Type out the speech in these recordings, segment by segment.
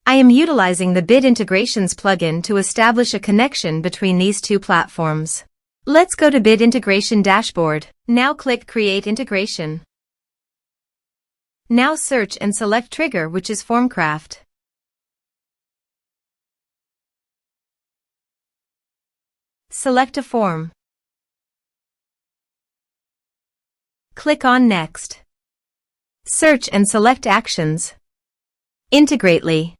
I am utilizing the Bit Integrations plugin to establish a connection between these two platforms. Let's go to Bit Integration Dashboard. Now click Create Integration. Now search and select trigger, which is FormCraft. Select a form. Click on Next. Search and select Actions. Integrately.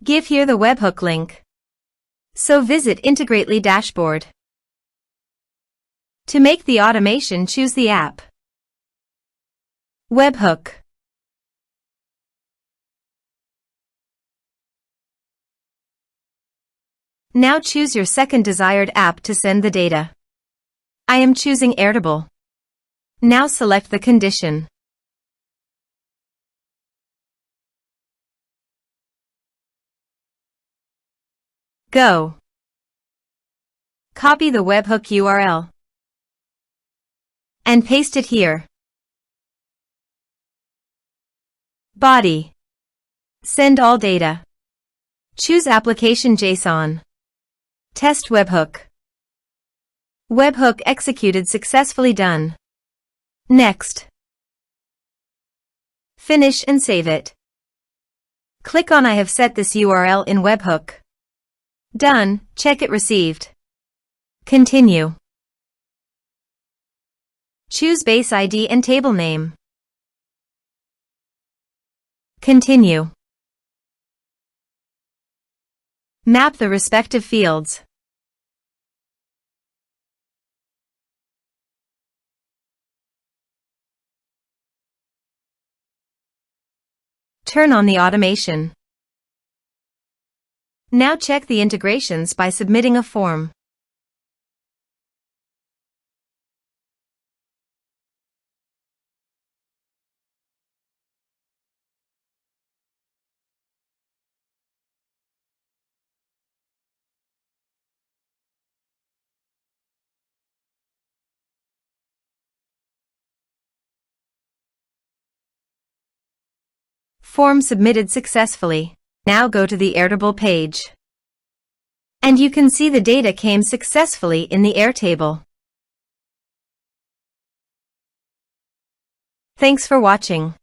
Give here the webhook link. So visit Integrately dashboard. To make the automation, choose the app. Webhook. Now choose your second desired app to send the data. I am choosing Airtable. Now select the condition. Go. Copy the webhook URL and paste it here. Body. Send all data. Choose application JSON. Test webhook. Webhook executed successfully. Done. Next. Finish and save it. Click on I have set this URL in webhook. Done. Check it received. Continue. Choose base ID and table name. Continue. Map the respective fields. Turn on the automation. Now check the integrations by submitting a form. Form submitted successfully. Now go to the Airtable page. And you can see the data came successfully in the Airtable. Thanks for watching.